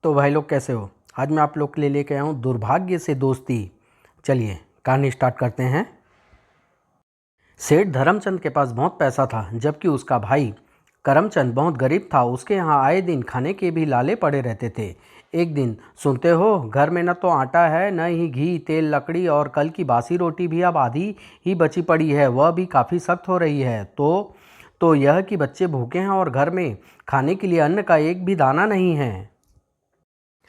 तो भाई लोग कैसे हो। आज मैं आप लोग के लिए लेके आया हूँ दुर्भाग्य से दोस्ती। चलिए कहानी स्टार्ट करते हैं। सेठ धर्मचंद के पास बहुत पैसा था, जबकि उसका भाई करमचंद बहुत गरीब था। उसके यहाँ आए दिन खाने के भी लाले पड़े रहते थे। एक दिन, सुनते हो, घर में न तो आटा है, न ही घी, तेल, लकड़ी, और कल की बासी रोटी भी अब आधी ही बची पड़ी है, वह भी काफ़ी सख्त हो रही है। तो यह कि बच्चे भूखे हैं और घर में खाने के लिए अन्न का एक भी दाना नहीं है।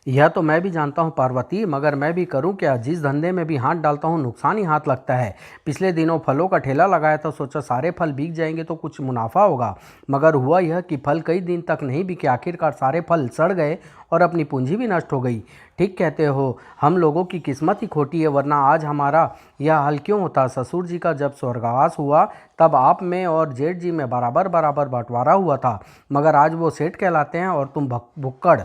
यह तो मैं भी जानता हूँ पार्वती, मगर मैं भी करूँ क्या। जिस धंधे में भी हाथ डालता हूँ नुकसान ही हाथ लगता है। पिछले दिनों फलों का ठेला लगाया था, सोचा सारे फल बिक जाएंगे तो कुछ मुनाफा होगा, मगर हुआ यह कि फल कई दिन तक नहीं बिके। आखिरकार सारे फल सड़ गए और अपनी पूंजी भी नष्ट हो गई। ठीक कहते हो, हम लोगों की किस्मत ही खोटी है, वरना आज हमारा यह हाल क्यों होता। ससुर जी का जब स्वर्गवास हुआ तब आप में और जेठ जी में बराबर बराबर बंटवारा हुआ था, मगर आज वो सेठ कहलाते हैं और तुम भुक्कड़।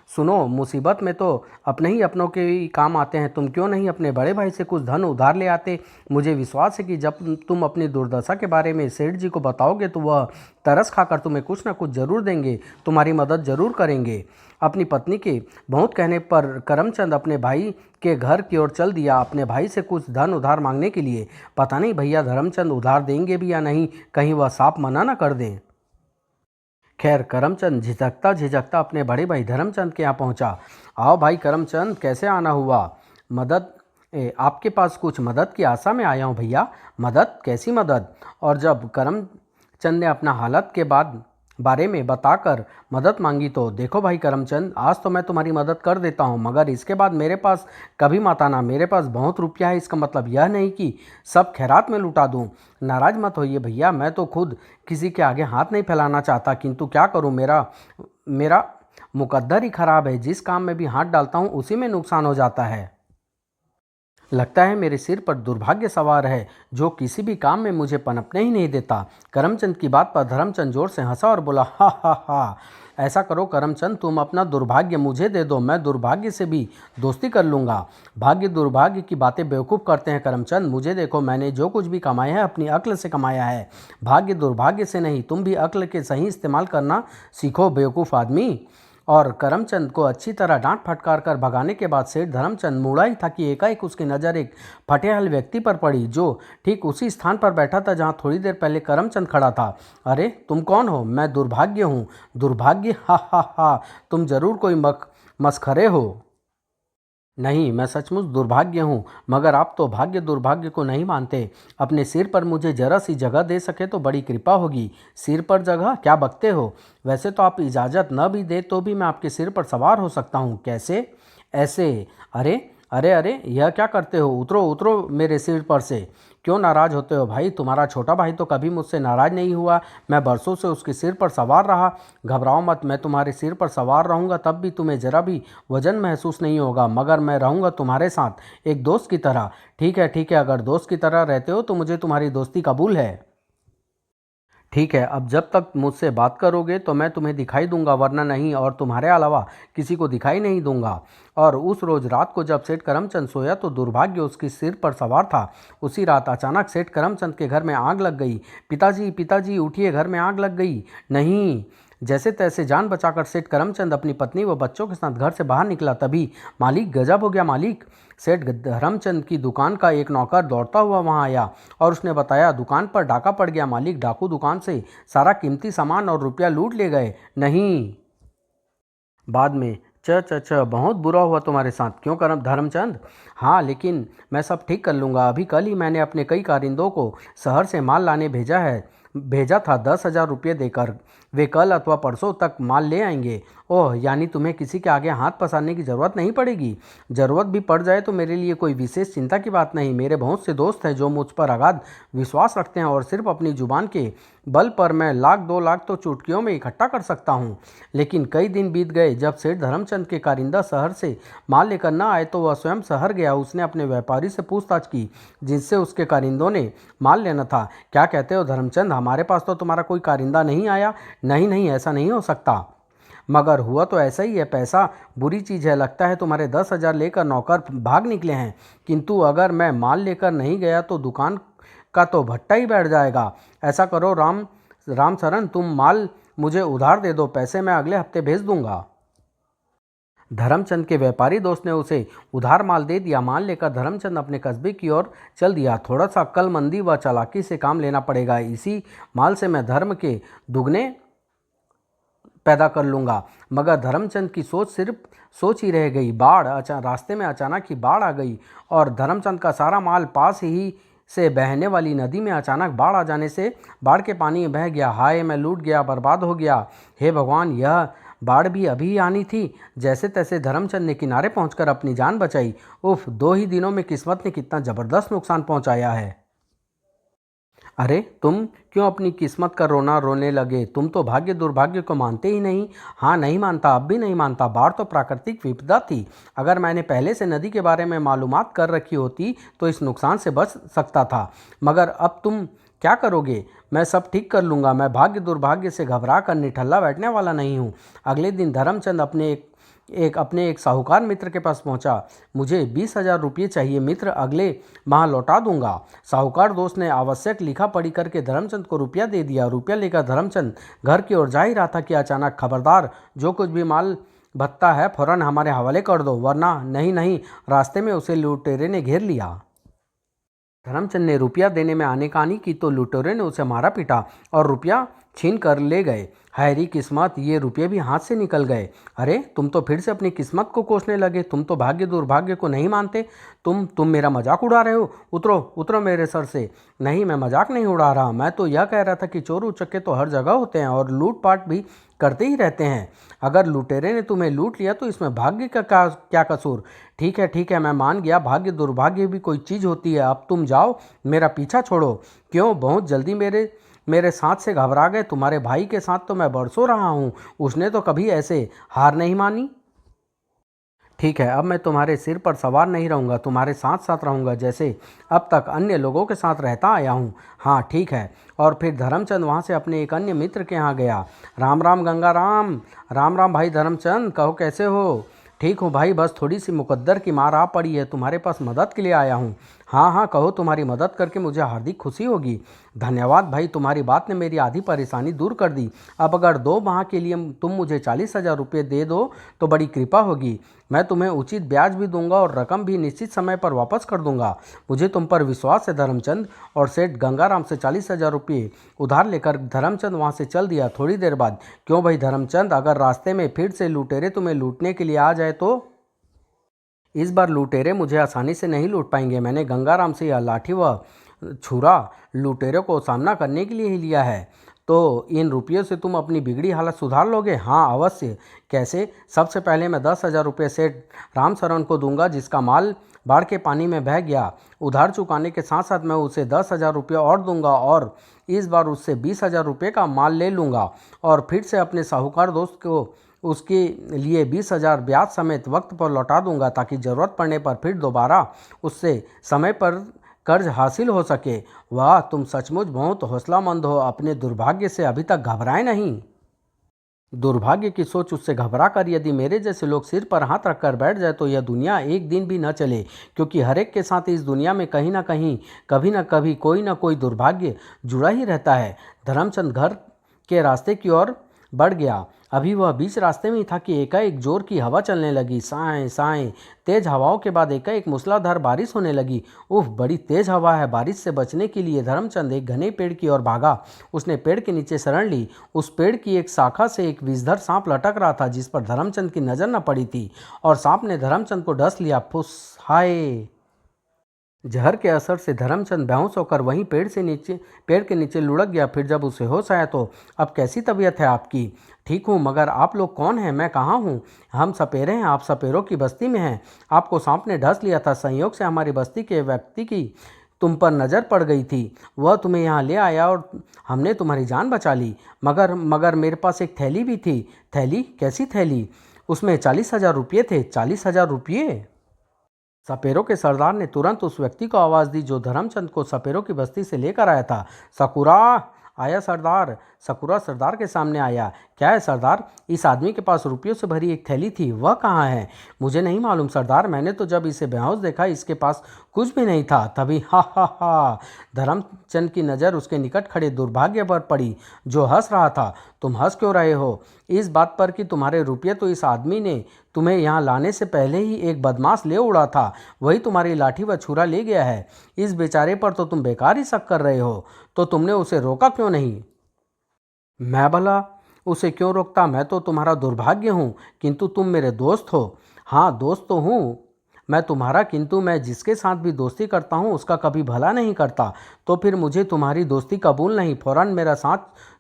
सुनो, मुसीबत में तो अपने ही अपनों के ही काम आते हैं। तुम क्यों नहीं अपने बड़े भाई से कुछ धन उधार ले आते। मुझे विश्वास है कि जब तुम अपनी दुर्दशा के बारे में सेठ जी को बताओगे तो वह तरस खाकर तुम्हें कुछ न कुछ जरूर देंगे, तुम्हारी मदद जरूर करेंगे। अपनी पत्नी के बहुत कहने पर करमचंद अपने भाई के घर की ओर चल दिया, अपने भाई से कुछ धन उधार मांगने के लिए। पता नहीं भैया धर्मचंद उधार देंगे भी या नहीं, कहीं वह साफ मना न कर दें। खैर, करमचंद झिझकता झिझकता अपने बड़े भाई धर्मचंद के यहाँ पहुँचा। आओ भाई करमचंद, कैसे आना हुआ। मदद आपके पास कुछ मदद की आशा में आया हूँ भैया। मदद? कैसी मदद? और जब करमचंद ने अपना हालत के बारे में बताकर मदद मांगी तो देखो भाई करमचंद, आज तो मैं तुम्हारी मदद कर देता हूँ, मगर इसके बाद मेरे पास कभी मत आना। मेरे पास बहुत रुपया है, इसका मतलब यह नहीं कि सब खैरात में लुटा दूँ। नाराज मत होइए भैया, मैं तो खुद किसी के आगे हाथ नहीं फैलाना चाहता, किंतु क्या करूँ, मेरा मेरा मुकद्दर ही खराब है। जिस काम में भी हाथ डालता हूँ उसी में नुकसान हो जाता है। लगता है मेरे सिर पर दुर्भाग्य सवार है, जो किसी भी काम में मुझे पनपने ही नहीं देता। करमचंद की बात पर धर्मचंद जोर से हंसा और बोला, हा हा हा। ऐसा करो करमचंद, तुम अपना दुर्भाग्य मुझे दे दो, मैं दुर्भाग्य से भी दोस्ती कर लूँगा। भाग्य दुर्भाग्य की बातें बेवकूफ़ करते हैं करमचंद। मुझे देखो, मैंने जो कुछ भी कमाया है अपनी अक्ल से कमाया है, भाग्य दुर्भाग्य से नहीं। तुम भी अक्ल के सही इस्तेमाल करना सीखो बेवकूफ़ आदमी। और करमचंद को अच्छी तरह डांट फटकार कर भगाने के बाद सेठ धर्मचंद मुड़ा ही था कि एकाएक उसकी नज़र एक फटेहाल व्यक्ति पर पड़ी, जो ठीक उसी स्थान पर बैठा था जहां थोड़ी देर पहले करमचंद खड़ा था। अरे तुम कौन हो? मैं दुर्भाग्य हूँ। दुर्भाग्य? हा हा हा, तुम जरूर कोई मस्खरे हो। नहीं, मैं सचमुच दुर्भाग्य हूँ, मगर आप तो भाग्य दुर्भाग्य को नहीं मानते। अपने सिर पर मुझे जरा सी जगह दे सके तो बड़ी कृपा होगी। सिर पर जगह? क्या बकते हो। वैसे तो आप इजाज़त न भी दे तो भी मैं आपके सिर पर सवार हो सकता हूँ। कैसे? ऐसे। अरे अरे अरे, यह क्या करते हो। उतरो उतरो मेरे सिर पर से। क्यों नाराज़ होते हो भाई? तुम्हारा छोटा भाई तो कभी मुझसे नाराज़ नहीं हुआ। मैं बरसों से उसके सिर पर सवार रहा। घबराओ मत, मैं तुम्हारे सिर पर सवार रहूँगा तब भी तुम्हें जरा भी वजन महसूस नहीं होगा, मगर मैं रहूँगा तुम्हारे साथ एक दोस्त की तरह। ठीक है ठीक है, अगर दोस्त की तरह रहते हो तो मुझे तुम्हारी दोस्ती कबूल है। ठीक है, अब जब तक मुझसे बात करोगे तो मैं तुम्हें दिखाई दूंगा, वरना नहीं, और तुम्हारे अलावा किसी को दिखाई नहीं दूंगा। और उस रोज रात को जब सेठ करमचंद सोया तो दुर्भाग्य उसके सिर पर सवार था। उसी रात अचानक सेठ करमचंद के घर में आग लग गई। पिताजी पिताजी उठिए, घर में आग लग गई। नहीं। जैसे तैसे जान बचाकर सेठ करमचंद अपनी पत्नी व बच्चों के साथ घर से बाहर निकला, तभी मालिक, गजब हो गया मालिक। सेठ धर्मचंद की दुकान का एक नौकर दौड़ता हुआ वहां आया और उसने बताया, दुकान पर डाका पड़ गया मालिक। डाकू दुकान से सारा कीमती सामान और रुपया लूट ले गए। नहीं। बाद में, च च च, बहुत बुरा हुआ तुम्हारे साथ। क्यों करम धर्मचंद? हाँ, लेकिन मैं सब ठीक कर लूँगा। अभी कल ही मैंने अपने कई कारिंदों को शहर से माल लाने भेजा था 10,000 रुपये देकर। वे कल अथवा परसों तक माल ले आएंगे। ओह, यानी तुम्हें किसी के आगे हाथ पसारने की ज़रूरत नहीं पड़ेगी। ज़रूरत भी पड़ जाए तो मेरे लिए कोई विशेष चिंता की बात नहीं। मेरे बहुत से दोस्त हैं जो मुझ पर अगाध विश्वास रखते हैं, और सिर्फ अपनी जुबान के बल पर मैं 1,00,000 2 लाख तो चुटकियों में इकट्ठा कर सकता हूँ। लेकिन कई दिन बीत गए। जब सेठ धर्मचंद के कारिंदा शहर से माल लेकर न आए तो वह स्वयं शहर गया। उसने अपने व्यापारी से पूछताछ की जिनसे उसके कारिंदों ने माल लेना था। क्या कहते हो धर्मचंद, हमारे पास तो तुम्हारा कोई कारिंदा नहीं आया। नहीं नहीं, ऐसा नहीं हो सकता। मगर हुआ तो ऐसा ही है। पैसा बुरी चीज़ है। लगता है तुम्हारे 10,000 लेकर नौकर भाग निकले हैं, किंतु अगर मैं माल लेकर नहीं गया तो दुकान का तो भट्टा ही बैठ जाएगा। ऐसा करो राम शरण, तुम माल मुझे उधार दे दो, पैसे मैं अगले हफ्ते भेज दूंगा। धर्मचंद के व्यापारी दोस्त ने उसे उधार माल दे दिया। माल लेकर धर्मचंद अपने कस्बे की ओर चल दिया। थोड़ा सा अक्लमंदी व चालाकी से काम लेना पड़ेगा, इसी माल से मैं धर्म के दुगने पैदा कर लूँगा। मगर धर्मचंद की सोच सिर्फ सोच ही रह गई। रास्ते में अचानक ही बाढ़ आ गई और धर्मचंद का सारा माल पास ही से बहने वाली नदी में अचानक बाढ़ आ जाने से बाढ़ के पानी में बह गया। हाय, मैं लूट गया, बर्बाद हो गया। हे भगवान, यह बाढ़ भी अभी आनी थी। जैसे तैसे धर्मचंद ने किनारे पहुंचकर अपनी जान बचाई। उफ, 2 ही दिनों में किस्मत ने कितना ज़बरदस्त नुकसान पहुंचाया है। अरे, तुम क्यों अपनी किस्मत का रोना रोने लगे? तुम तो भाग्य दुर्भाग्य को मानते ही नहीं। हाँ, नहीं मानता, अब भी नहीं मानता। बाढ़ तो प्राकृतिक विपदा थी। अगर मैंने पहले से नदी के बारे में मालूमात कर रखी होती तो इस नुकसान से बच सकता था। मगर अब तुम क्या करोगे? मैं सब ठीक कर लूँगा। मैं भाग्य दुर्भाग्य से घबरा कर निठल्ला बैठने वाला नहीं हूँ। अगले दिन धर्मचंद अपने एक साहूकार मित्र के पास पहुंचा। मुझे 20,000 रुपये चाहिए मित्र, अगले माह लौटा दूंगा। साहूकार दोस्त ने आवश्यक लिखा पढ़ी करके धर्मचंद को रुपया दे दिया। रुपया लेकर धर्मचंद घर की ओर जा ही रहा था कि अचानक, खबरदार, जो कुछ भी माल भत्ता है फौरन हमारे हवाले कर दो, वरना नहीं नहीं। रास्ते में उसे लुटेरे ने घेर लिया। धर्मचंद ने रुपया देने में आनेकानी की तो लुटेरे ने उसे मारा पीटा और रुपया छीन कर ले गए। हैरी किस्मत, ये रुपये भी हाथ से निकल गए। अरे, तुम तो फिर से अपनी किस्मत को कोसने लगे। तुम तो भाग्य दुर्भाग्य को नहीं मानते। तुम मेरा मजाक उड़ा रहे हो। उतरो उतरो मेरे सर से। नहीं, मैं मजाक नहीं उड़ा रहा। मैं तो यह कह रहा था कि चोर उचक्के तो हर जगह होते हैं और लूटपाट भी करते ही रहते हैं। अगर लुटेरे ने तुम्हें लूट लिया तो इसमें भाग्य का क्या कसूर? ठीक है, मैं मान गया, भाग्य दुर्भाग्य भी कोई चीज़ होती है। अब तुम जाओ, मेरा पीछा छोड़ो। क्यों बहुत जल्दी मेरे साथ से घबरा गए? तुम्हारे भाई के साथ तो मैं बरसों रहा हूँ, उसने तो कभी ऐसे हार नहीं मानी। ठीक है, अब मैं तुम्हारे सिर पर सवार नहीं रहूँगा, तुम्हारे साथ साथ रहूँगा, जैसे अब तक अन्य लोगों के साथ रहता आया हूँ। हाँ, ठीक है। और फिर धर्मचंद वहाँ से अपने एक अन्य मित्र के यहाँ गया। राम राम गंगाराम। राम राम भाई धर्मचंद, कहो कैसे हो? ठीक हूँ भाई, बस थोड़ी सी मुकद्दर की मार आ पड़ी है, तुम्हारे पास मदद के लिए आया हूँ। हाँ हाँ, कहो, तुम्हारी मदद करके मुझे हार्दिक खुशी होगी। धन्यवाद भाई, तुम्हारी बात ने मेरी आधी परेशानी दूर कर दी। अब अगर 2 माह के लिए तुम मुझे 40,000 रुपये दे दो तो बड़ी कृपा होगी। मैं तुम्हें उचित ब्याज भी दूंगा और रकम भी निश्चित समय पर वापस कर दूंगा। मुझे तुम पर विश्वास है धर्मचंद। और सेठ गंगाराम से 40,000 रुपये उधार लेकर धर्मचंद वहाँ से चल दिया। थोड़ी देर बाद, क्यों भाई धर्मचंद, अगर रास्ते में फिर से लुटेरे तुम्हें लूटने के लिए आ जाए तो? इस बार लुटेरे मुझे आसानी से नहीं लूट पाएंगे। मैंने गंगाराम से यह लाठी व छुरा लुटेरों को सामना करने के लिए ही लिया है। तो इन रुपयों से तुम अपनी बिगड़ी हालत सुधार लोगे? हाँ, अवश्य। कैसे? सबसे पहले मैं 10,000 रुपये सेठ रामशरण को दूंगा, जिसका माल बाढ़ के पानी में बह गया। उधार चुकाने के साथ साथ मैं उसे 10,000 रुपये और दूंगा और इस बार उससे 20,000 रुपये का माल ले लूँगा और फिर से अपने साहूकार दोस्त को उसके लिए 20,000 ब्याज समेत वक्त पर लौटा दूंगा, ताकि ज़रूरत पड़ने पर फिर दोबारा उससे समय पर कर्ज हासिल हो सके। वाह, तुम सचमुच बहुत हौसलामंद हो। अपने दुर्भाग्य से अभी तक घबराए नहीं। दुर्भाग्य की सोच उससे घबरा कर यदि मेरे जैसे लोग सिर पर हाथ रखकर बैठ जाए तो यह दुनिया एक दिन भी न चले, क्योंकि हर एक के साथ इस दुनिया में कहीं ना कहीं, कभी ना कभी कोई ना कोई दुर्भाग्य जुड़ा ही रहता है। धर्मचंद घर के रास्ते की ओर बढ़ गया। अभी वह बीच रास्ते में ही था कि एकाएक जोर की हवा चलने लगी। साएं साएं तेज हवाओं के बाद एकाएक मूसलाधार बारिश होने लगी। उफ, बड़ी तेज हवा है। बारिश से बचने के लिए धर्मचंद एक घने पेड़ की ओर भागा। उसने पेड़ के नीचे शरण ली। उस पेड़ की एक शाखा से एक विषधर सांप लटक रहा था, जिस पर धर्मचंद की नजर न पड़ी थी, और सांप ने धर्मचंद को डस लिया। फुस, हाय! जहर के असर से धर्मचंद बेहोश होकर वहीं पेड़ के नीचे लुढ़क गया। फिर जब उसे होश आया तो, अब कैसी तबीयत है आपकी? ठीक हूँ, मगर आप लोग कौन हैं? मैं कहाँ हूँ? हम सपेरे हैं, आप सपेरों की बस्ती में हैं। आपको सांप ने डस लिया था। संयोग से हमारी बस्ती के व्यक्ति की तुम पर नज़र पड़ गई थी। वह तुम्हें यहाँ ले आया और हमने तुम्हारी जान बचा ली। मगर मेरे पास एक थैली भी थी। थैली? कैसी थैली? उसमें 40,000 रुपये थे। 40,000 रुपये? सपेरों के सरदार ने तुरंत उस व्यक्ति को आवाज़ दी जो धर्मचंद को सपेरों की बस्ती से लेकर आया था। सकुरा, आया सरदार। सकुरा सरदार के सामने आया। क्या है सरदार? इस आदमी के पास रुपयों से भरी एक थैली थी, वह कहाँ है? मुझे नहीं मालूम सरदार, मैंने तो जब इसे बेहोश देखा इसके पास कुछ भी नहीं था। तभी हा हा हा, धर्मचंद की नज़र उसके निकट खड़े दुर्भाग्य पर पड़ी जो हंस रहा था। तुम हंस क्यों रहे हो? इस बात पर कि तुम्हारे रुपये तो इस आदमी ने तुम्हें यहाँ लाने से पहले ही एक बदमाश ले उड़ा था, वही तुम्हारी लाठी व छुरा ले गया है। इस बेचारे पर तो तुम बेकार ही शक कर रहे हो, तो तुमने उसे रोका क्यों नहीं? मैं भला उसे क्यों रोकता? मैं तो तुम्हारा दुर्भाग्य हूँ, किंतु तुम मेरे दोस्त हो। हाँ, दोस्त तो हूँ मैं तुम्हारा, किंतु मैं जिसके साथ भी दोस्ती करता हूँ उसका कभी भला नहीं करता। तो फिर मुझे तुम्हारी दोस्ती कबूल नहीं, फौरन मेरा साथ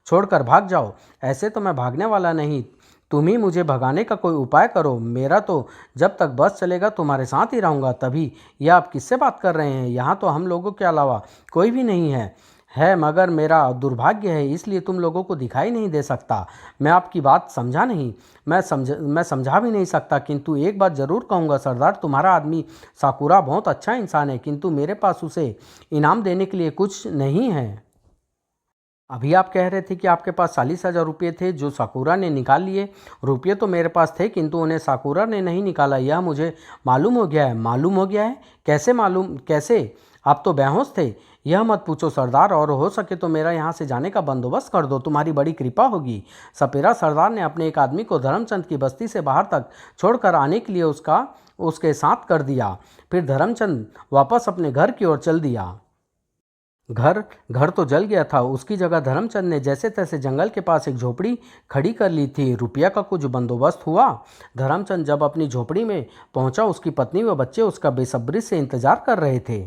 छोड़कर भाग जाओ। ऐसे तो मैं भागने वाला नहीं, तुम ही मुझे भगाने का कोई उपाय करो। मेरा तो जब तक बस चलेगा तुम्हारे साथ ही रहूँगा। तभी यह आप किससे बात कर रहे हैं? यहाँ तो हम लोगों के अलावा कोई भी नहीं है मगर मेरा दुर्भाग्य है इसलिए तुम लोगों को दिखाई नहीं दे सकता। मैं आपकी बात समझा नहीं, मैं समझा भी नहीं सकता, किंतु एक बात ज़रूर कहूँगा सरदार, तुम्हारा आदमी साकुरा बहुत अच्छा इंसान है, किंतु मेरे पास उसे इनाम देने के लिए कुछ नहीं है। अभी आप कह रहे थे कि आपके पास 40,000 रुपये थे जो साकुरा ने निकाल लिए। रुपये तो मेरे पास थे, किंतु उन्हें साकुरा ने नहीं निकाला, यह मुझे मालूम हो गया है। मालूम हो गया है? कैसे मालूम? कैसे? आप तो बेहोश थे। यह मत पूछो सरदार, और हो सके तो मेरा यहाँ से जाने का बंदोबस्त कर दो, तुम्हारी बड़ी कृपा होगी। सपेरा सरदार ने अपने एक आदमी को धर्मचंद की बस्ती से बाहर तक छोड़कर आने के लिए उसके साथ कर दिया। फिर धर्मचंद वापस अपने घर की ओर चल दिया। घर घर तो जल गया था, उसकी जगह धर्मचंद ने जैसे तैसे जंगल के पास एक झोपड़ी खड़ी कर ली थी। रुपया का कुछ बंदोबस्त हुआ। धर्मचंद जब अपनी झोपड़ी में पहुंचा, उसकी पत्नी व बच्चे उसका बेसब्री से इंतजार कर रहे थे।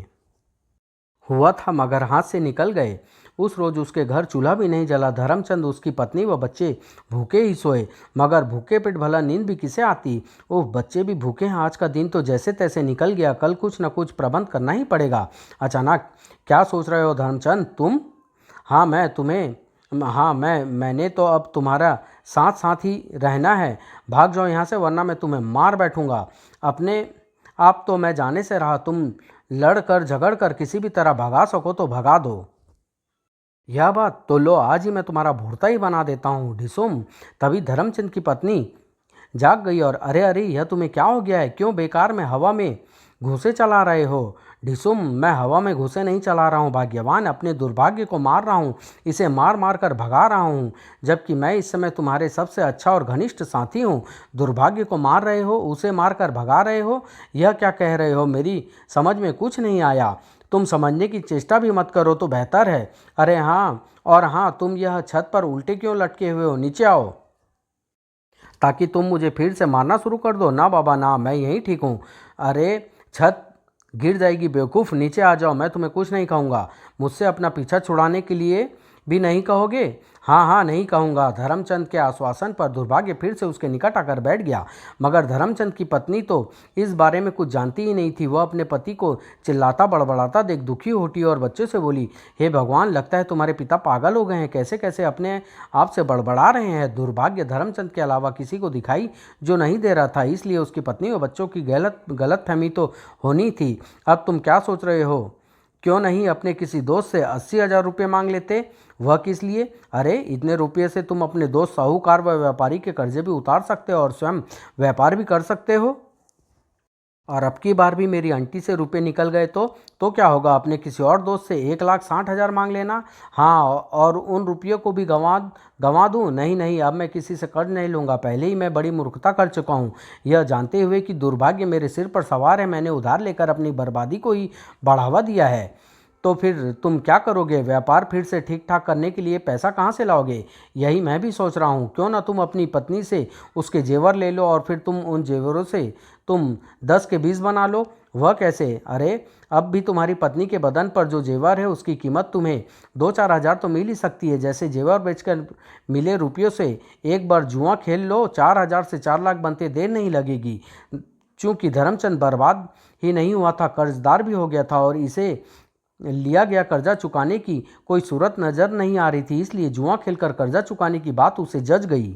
हुआ था मगर हाथ से निकल गए। उस रोज उसके घर चूल्हा भी नहीं जला। धर्मचंद, उसकी पत्नी व बच्चे भूखे ही सोए, मगर भूखे पेट भला नींद भी किसे आती। ओह, बच्चे भी भूखे हैं। आज का दिन तो जैसे तैसे निकल गया, कल कुछ न कुछ प्रबंध करना ही पड़ेगा। अचानक, क्या सोच रहे हो धर्मचंद? तुम? हाँ मैं तुम्हें हाँ मैंने तो अब तुम्हारा साथ साथ ही रहना है। भाग जाओ यहाँ से, वरना मैं तुम्हें मार बैठूंगा। अपने आप तो मैं जाने से रहा, तुम लड़ कर झगड़ कर किसी भी तरह भगा सको तो भगा दो। यह बात तो लो, आज ही मैं तुम्हारा भुर्ता ही बना देता हूँ ढिसुम। तभी धर्मचंद की पत्नी जाग गई और अरे अरे, यह तुम्हें क्या हो गया है? क्यों बेकार में हवा में घूंसे चला रहे हो? ढिसुम, मैं हवा में घूंसे नहीं चला रहा हूँ भाग्यवान, अपने दुर्भाग्य को मार रहा हूँ, इसे मार मार कर भगा रहा हूँ, जबकि मैं इस समय तुम्हारे सबसे अच्छा और घनिष्ठ साथी हूँ। दुर्भाग्य को मार रहे हो, उसे मार कर भगा रहे हो, यह क्या कह रहे हो? मेरी समझ में कुछ नहीं आया। तुम समझने की चेष्टा भी मत करो तो बेहतर है। अरे हाँ, और हाँ, तुम यह छत पर उल्टे क्यों लटके हुए हो? नीचे आओ, ताकि तुम मुझे फिर से मारना शुरू कर दो। ना बाबा ना, मैं यहीं ठीक हूँ। अरे, छत गिर जाएगी बेवकूफ़, नीचे आ जाओ, मैं तुम्हें कुछ नहीं कहूँगा। मुझसे अपना पीछा छुड़ाने के लिए भी नहीं कहोगे? हाँ हाँ, नहीं कहूँगा। धर्मचंद के आश्वासन पर दुर्भाग्य फिर से उसके निकट आकर बैठ गया, मगर धर्मचंद की पत्नी तो इस बारे में कुछ जानती ही नहीं थी। वह अपने पति को चिल्लाता बड़बड़ाता देख दुखी होती और बच्चों से बोली, हे भगवान, लगता है तुम्हारे पिता पागल हो गए हैं, कैसे कैसे अपने आप से बड़बड़ा रहे हैं। दुर्भाग्य धर्मचंद के अलावा किसी को दिखाई जो नहीं दे रहा था, इसलिए उसकी पत्नी और बच्चों की गलत फहमी तो होनी थी। अब तुम क्या सोच रहे हो? क्यों नहीं अपने किसी दोस्त से 80,000 रुपये मांग लेते? वह किस लिए? अरे, इतने रुपये से तुम अपने दोस्त साहूकार व व्यापारी के कर्जे भी उतार सकते हो और स्वयं व्यापार भी कर सकते हो। और अब की बार भी मेरी आंटी से रुपये निकल गए तो क्या होगा? अपने किसी और दोस्त से 1,60,000 मांग लेना। हाँ, और उन रुपयों को भी गंवा दूँ? नहीं नहीं, अब मैं किसी से कर्ज नहीं लूँगा, पहले ही मैं बड़ी मूर्खता कर चुका हूँ। यह जानते हुए कि दुर्भाग्य मेरे सिर पर सवार है, मैंने उधार लेकर अपनी बर्बादी को ही बढ़ावा दिया है। तो फिर तुम क्या करोगे? व्यापार फिर से ठीक ठाक करने के लिए पैसा कहाँ से लाओगे? यही मैं भी सोच रहा हूँ। क्यों ना तुम अपनी पत्नी से उसके जेवर ले लो और फिर तुम उन जेवरों से तुम 10 के 20 बना लो। वह कैसे? अरे, अब भी तुम्हारी पत्नी के बदन पर जो जेवर है उसकी कीमत तुम्हें 2-4 हज़ार तो मिल ही सकती है। जैसे जेवर बेचकर मिले रुपयों से एक बार जुआ खेल लो, 4,000 से 4 लाख बनते देर नहीं लगेगी। चूँकि धर्मचंद बर्बाद ही नहीं हुआ था, कर्जदार भी हो गया था और इसे लिया गया कर्जा चुकाने की कोई सूरत नज़र नहीं आ रही थी, इसलिए जुआ खेलकर कर्जा चुकाने की बात उसे जच गई।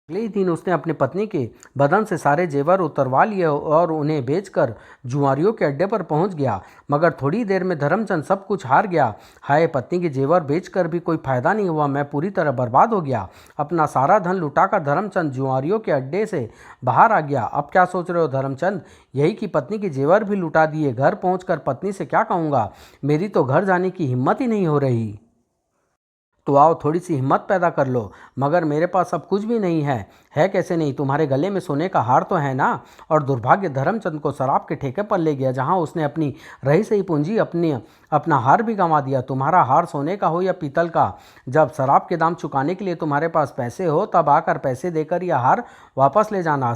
अगले ही दिन उसने अपनी पत्नी के बदन से सारे जेवर उतरवा लिए और उन्हें बेचकर जुआरियों के अड्डे पर पहुंच गया। मगर थोड़ी देर में धर्मचंद सब कुछ हार गया। हाय, पत्नी के जेवर बेचकर भी कोई फायदा नहीं हुआ, मैं पूरी तरह बर्बाद हो गया। अपना सारा धन लुटाकर धर्मचंद जुआरियों के अड्डे से बाहर आ गया। अब क्या सोच रहे हो धर्मचंद? यही कि पत्नी के जेवर भी लुटा दिए। घर पहुंचकर पत्नी से क्या कहूँगा? मेरी तो घर जाने की हिम्मत ही नहीं हो रही। तो आओ, थोड़ी सी हिम्मत पैदा कर लो। मगर मेरे पास अब कुछ भी नहीं है। है कैसे नहीं? तुम्हारे गले में सोने का हार तो है ना? और दुर्भाग्य धर्मचंद को शराब के ठेके पर ले गया, जहां उसने अपनी रही सही पूंजी अपना हार भी गंवा दिया। तुम्हारा हार सोने का हो या पीतल का, जब शराब के दाम चुकाने के लिए तुम्हारे पास पैसे हो तब आकर पैसे देकर यह हार वापस ले जाना।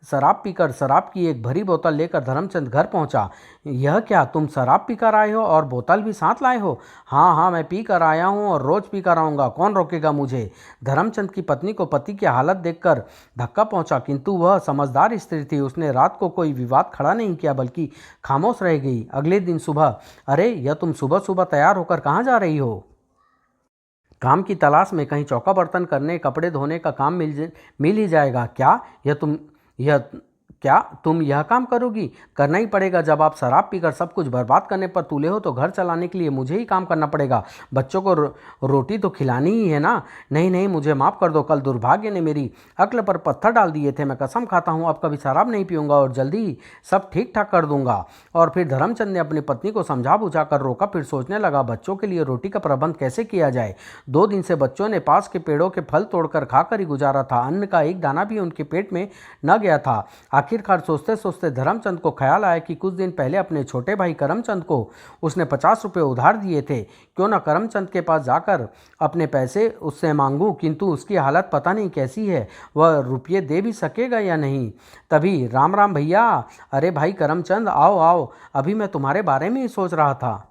शराब की एक भरी बोतल लेकर धर्मचंद घर पहुंचा। यह क्या, तुम शराब पीकर आए हो और बोतल भी साथ लाए हो? हाँ हाँ, मैं पी कर आया हूँ और रोज पी कर आऊँगा, कौन रोकेगा मुझे? धर्मचंद की पत्नी को पति की हालत देखकर धक्का पहुंचा, किंतु वह समझदार स्त्री थी। उसने रात को कोई विवाद खड़ा नहीं किया, बल्कि खामोश रह गई। अगले दिन सुबह, अरे यह तुम सुबह सुबह तैयार होकर कहाँ जा रही हो? काम की तलाश में। कहीं चौका बर्तन करने, कपड़े धोने का काम मिल ही जाएगा। यह क्या तुम यह काम करोगी? करना ही पड़ेगा। जब आप शराब पीकर सब कुछ बर्बाद करने पर तुले हो तो घर चलाने के लिए मुझे ही काम करना पड़ेगा। बच्चों को रोटी तो खिलानी ही है ना? नहीं नहीं, मुझे माफ़ कर दो। कल दुर्भाग्य ने मेरी अक्ल पर पत्थर डाल दिए थे। मैं कसम खाता हूँ अब कभी शराब नहीं पीऊँगा और जल्दी ही सब ठीक ठाक कर दूंगा। और फिर धर्मचंद ने अपनी पत्नी को समझा बुझा कर रोका। फिर सोचने लगा बच्चों के लिए रोटी का प्रबंध कैसे किया जाए। 2 दिन से बच्चों ने पास के पेड़ों के फल तोड़कर खाकर ही गुजारा था। अन्न का एक दाना भी उनके पेट में न गया था। आखिरकार सोचते सोचते धर्मचंद को ख्याल आया कि कुछ दिन पहले अपने छोटे भाई करमचंद को उसने 50 रुपये उधार दिए थे। क्यों न करमचंद के पास जाकर अपने पैसे उससे मांगूं, किंतु उसकी हालत पता नहीं कैसी है, वह रुपये दे भी सकेगा या नहीं। तभी राम राम भैया। अरे भाई करमचंद, आओ आओ, अभी मैं तुम्हारे बारे में ही सोच रहा था।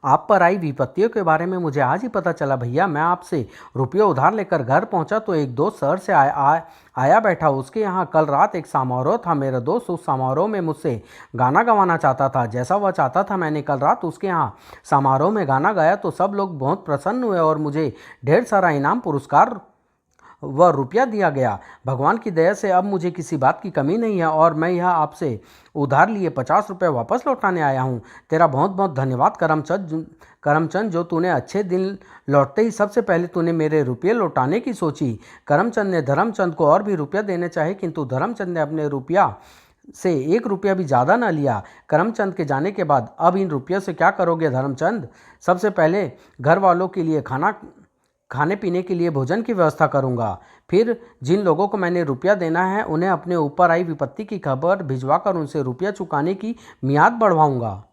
आप पर आई विपत्तियों के बारे में मुझे आज ही पता चला भैया। मैं आपसे रुपये उधार लेकर घर पहुंचा तो एक दोस्त शहर से आया बैठा। उसके यहाँ कल रात एक समारोह था। मेरा दोस्त उस समारोह में मुझसे गाना गवाना चाहता था। जैसा वह चाहता था मैंने कल रात उसके यहाँ समारोह में गाना गाया तो सब लोग बहुत प्रसन्न हुए और मुझे ढेर सारा इनाम, पुरस्कार वह रुपया दिया गया। भगवान की दया से अब मुझे किसी बात की कमी नहीं है और मैं यह आपसे उधार लिए 50 रुपये वापस लौटाने आया हूँ। तेरा बहुत बहुत धन्यवाद करमचंद, जो तूने अच्छे दिन लौटते ही सबसे पहले तूने मेरे रुपये लौटाने की सोची। करमचंद ने धर्मचंद को और भी रुपया देने चाहे, किंतु धर्मचंद ने अपने रुपया से 1 रुपया भी ज़्यादा न लिया। करमचंद के जाने के बाद अब इन रुपयों से क्या करोगे धर्मचंद? सबसे पहले घर वालों के लिए खाने पीने के लिए भोजन की व्यवस्था करूंगा। फिर जिन लोगों को मैंने रुपया देना है उन्हें अपने ऊपर आई विपत्ति की खबर भिजवाकर उनसे रुपया चुकाने की मियाद बढ़वाऊंगा।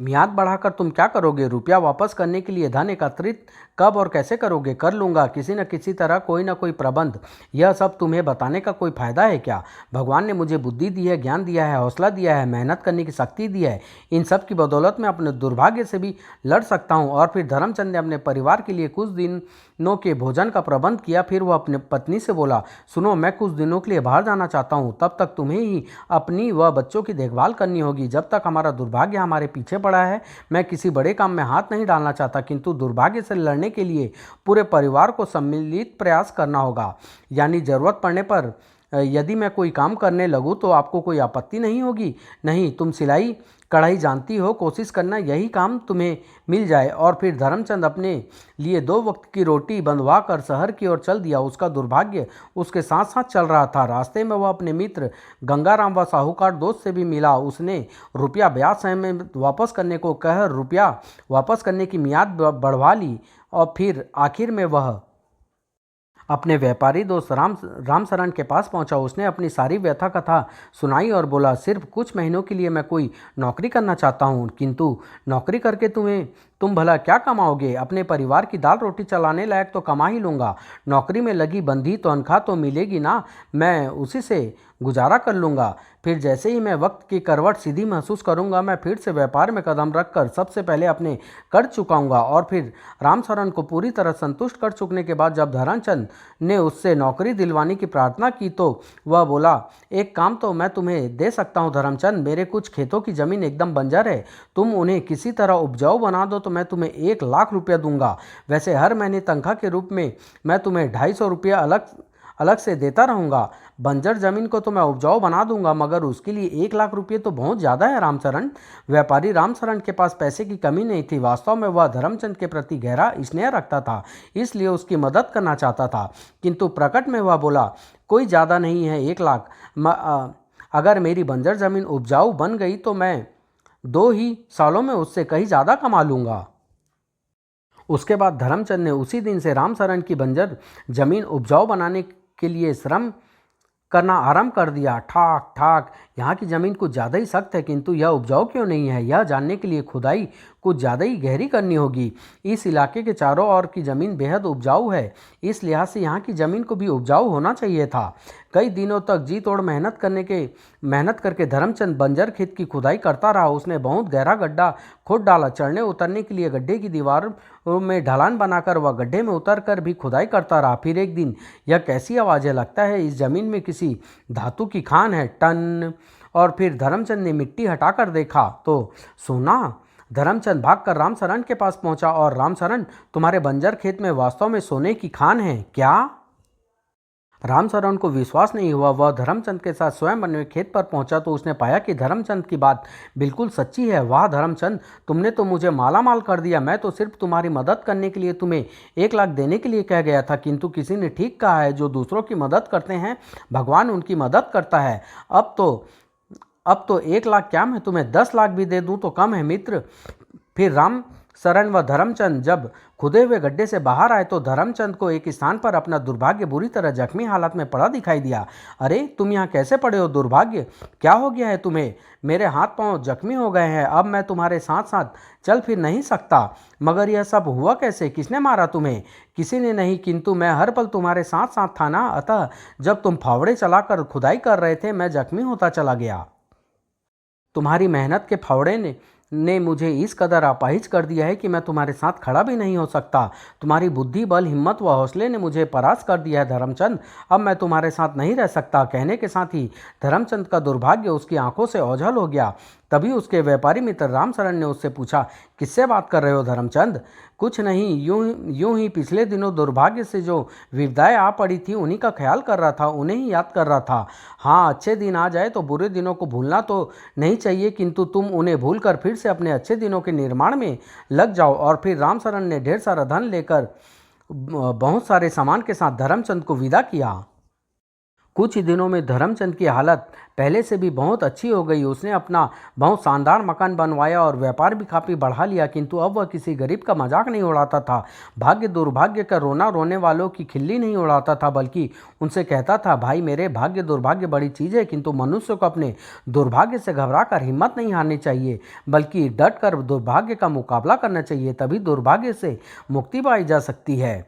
मियाद बढ़ाकर तुम क्या करोगे? रुपया वापस करने के लिए धन एकत्रित कब और कैसे करोगे? कर लूँगा किसी न किसी तरह, कोई ना कोई प्रबंध। यह सब तुम्हें बताने का कोई फ़ायदा है क्या? भगवान ने मुझे बुद्धि दी है, ज्ञान दिया है, हौसला दिया है, मेहनत करने की शक्ति दी है। इन सब की बदौलत मैं अपने दुर्भाग्य से भी लड़ सकता हूँ। और फिर धर्मचंद ने अपने परिवार के लिए कुछ दिनों के भोजन का प्रबंध किया। फिर वह अपने पत्नी से बोला, सुनो, मैं कुछ दिनों के लिए बाहर जाना चाहता हूँ। तब तक तुम्हें ही अपनी व बच्चों की देखभाल करनी होगी। जब तक हमारा दुर्भाग्य हमारे पीछे पड़ा है, मैं किसी बड़े काम में हाथ नहीं डालना चाहता, किंतु दुर्भाग्य से लड़ने के लिए पूरे परिवार को सम्मिलित प्रयास करना होगा। यानी जरूरत पड़ने पर यदि मैं कोई काम करने लगूं तो आपको कोई आपत्ति नहीं होगी? नहीं, तुम सिलाई कढ़ाई जानती हो, कोशिश करना यही काम तुम्हें मिल जाए। और फिर धर्मचंद अपने लिए 2 वक्त की रोटी बंधवा कर शहर की ओर चल दिया। उसका दुर्भाग्य उसके साथ साथ चल रहा था। रास्ते में वह अपने मित्र गंगाराम व साहूकार दोस्त से भी मिला। उसने रुपया ब्याज समेत वापस करने को कह रुपया वापस करने की मियाद बढ़वा ली। और फिर आखिर में वह अपने व्यापारी दोस्त रामशरण के पास पहुंचा। उसने अपनी सारी व्यथा कथा सुनाई और बोला, सिर्फ कुछ महीनों के लिए मैं कोई नौकरी करना चाहता हूं, किंतु नौकरी करके तुम भला क्या कमाओगे? अपने परिवार की दाल रोटी चलाने लायक तो कमा ही लूँगा। नौकरी में लगी बंधी तनख्वाह तो मिलेगी ना, मैं उसी से गुजारा कर लूँगा। फिर जैसे ही मैं वक्त की करवट सीधी महसूस करूँगा, मैं फिर से व्यापार में कदम रखकर सबसे पहले अपने कर चुकाऊँगा। और फिर रामशरण को पूरी तरह संतुष्ट कर चुकने के बाद जब धर्मचंद ने उससे नौकरी दिलवाने की प्रार्थना की तो वह बोला, एक काम तो मैं तुम्हें दे सकता हूँ धर्मचंद। मेरे कुछ खेतों की ज़मीन एकदम बंजर है, तुम उन्हें किसी तरह उपजाऊ बना दो तो मैं तुम्हें 1 लाख रुपया दूंगा। वैसे हर महीने तनख्वाह के रूप में मैं तुम्हें 250 रुपया अलग अलग से देता रहूंगा। बंजर जमीन को तो मैं उपजाऊ बना दूंगा, मगर उसके लिए 1 लाख रुपये तो बहुत ज़्यादा है रामचरण। व्यापारी रामचरण के पास पैसे की कमी नहीं थी। वास्तव में वह धर्मचंद के प्रति गहरा स्नेह रखता था, इसलिए उसकी मदद करना चाहता था। किंतु प्रकट में वह बोला, कोई ज़्यादा नहीं है 1 लाख। अगर मेरी बंजर जमीन उपजाऊ बन गई तो मैं 2 ही सालों में उससे कहीं ज़्यादा कमा लूँगा। उसके बाद धर्मचंद ने उसी दिन से रामचरण की बंजर जमीन उपजाऊ बनाने के लिए श्रम करना आरंभ कर दिया। ठाक ठाक। यहाँ की ज़मीन कुछ ज़्यादा ही सख्त है, किंतु यह उपजाऊ क्यों नहीं है, यह जानने के लिए खुदाई कुछ ज़्यादा ही गहरी करनी होगी। इस इलाके के चारों ओर की ज़मीन बेहद उपजाऊ है, इस लिहाज से यहाँ की ज़मीन को भी उपजाऊ होना चाहिए था। कई दिनों तक जी तोड़ मेहनत करके धर्मचंद बंजर खेत की खुदाई करता रहा। उसने बहुत गहरा गड्ढा खोद डाला। चढ़ने उतरने के लिए गड्ढे की दीवार में ढलान बनाकर वह गड्ढे में उतर कर भी खुदाई करता रहा। फिर एक दिन, यह कैसी आवाज़ें, लगता है इस जमीन में किसी धातु की खान है, टन। और फिर धर्मचंद ने मिट्टी हटाकर देखा तो सोना। धर्मचंद भागकर रामचरण के पास पहुंचा और, रामचरण, तुम्हारे बंजर खेत में वास्तव में सोने की खान है क्या? रामचरण को विश्वास नहीं हुआ। वह धर्मचंद के साथ स्वयं अपने खेत पर पहुंचा तो उसने पाया कि धर्मचंद की बात बिल्कुल सच्ची है। वाह धर्मचंद, तुमने तो मुझे माला माल कर दिया। मैं तो सिर्फ तुम्हारी मदद करने के लिए तुम्हें 1 लाख देने के लिए कह गया था, किंतु किसी ने ठीक कहा है, जो दूसरों की मदद करते हैं भगवान उनकी मदद करता है। अब तो 1 लाख क्या, मैं तुम्हें 10 लाख भी दे दूं तो कम है मित्र। फिर रामचरण व धर्मचंद जब खुदे हुए गड्ढे से बाहर आए तो धर्मचंद को एक स्थान पर अपना दुर्भाग्य बुरी तरह जख्मी हालत में पड़ा दिखाई दिया। अरे तुम यहाँ कैसे पड़े हो दुर्भाग्य, क्या हो गया है तुम्हें? मेरे हाथ पांव जख्मी हो गए हैं, अब मैं तुम्हारे साथ साथ चल फिर नहीं सकता। मगर यह सब हुआ कैसे, किसने मारा तुम्हें? किसी ने नहीं, किंतु मैं हर पल तुम्हारे साथ साथ था ना। अतः जब तुम फावड़े चलाकर खुदाई कर रहे थे मैं जख्मी होता चला गया। तुम्हारी मेहनत के फावड़े ने मुझे इस कदर अपाहिज कर दिया है कि मैं तुम्हारे साथ खड़ा भी नहीं हो सकता। तुम्हारी बुद्धि, बल, हिम्मत व हौसले ने मुझे परास्त कर दिया है धर्मचंद। अब मैं तुम्हारे साथ नहीं रह सकता। कहने के साथ ही धर्मचंद का दुर्भाग्य उसकी आंखों से ओझल हो गया। तभी उसके व्यापारी मित्र रामचरण ने उससे पूछा, किससे बात कर रहे हो धर्मचंद? कुछ नहीं, यूं ही पिछले दिनों दुर्भाग्य से जो विपदाएं आ पड़ी थी उन्हीं का ख्याल कर रहा था, उन्हें ही याद कर रहा था। हाँ, अच्छे दिन आ जाए तो बुरे दिनों को भूलना तो नहीं चाहिए, किंतु तुम उन्हें भूलकर फिर से अपने अच्छे दिनों के निर्माण में लग जाओ। और फिर रामचरण ने ढेर सारा धन लेकर बहुत सारे सामान के साथ धर्मचंद को विदा किया। कुछ ही दिनों में धर्मचंद की हालत पहले से भी बहुत अच्छी हो गई। उसने अपना बहुत शानदार मकान बनवाया और व्यापार भी काफ़ी बढ़ा लिया, किंतु अब वह किसी गरीब का मजाक नहीं उड़ाता था। भाग्य दुर्भाग्य का रोना रोने वालों की खिल्ली नहीं उड़ाता था, बल्कि उनसे कहता था, भाई मेरे, भाग्य दुर्भाग्य बड़ी चीज़ है, किंतु मनुष्य को अपने दुर्भाग्य से घबरा कर हिम्मत नहीं हारनी चाहिए, बल्कि डट कर दुर्भाग्य का मुकाबला करना चाहिए। तभी दुर्भाग्य से मुक्ति पाई जा सकती है।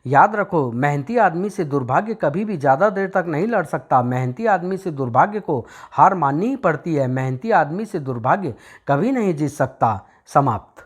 याद रखो, मेहनती आदमी से दुर्भाग्य कभी भी ज़्यादा देर तक नहीं लड़ सकता। मेहनती आदमी से दुर्भाग्य को हार माननी ही पड़ती है। मेहनती आदमी से दुर्भाग्य कभी नहीं जीत सकता। समाप्त।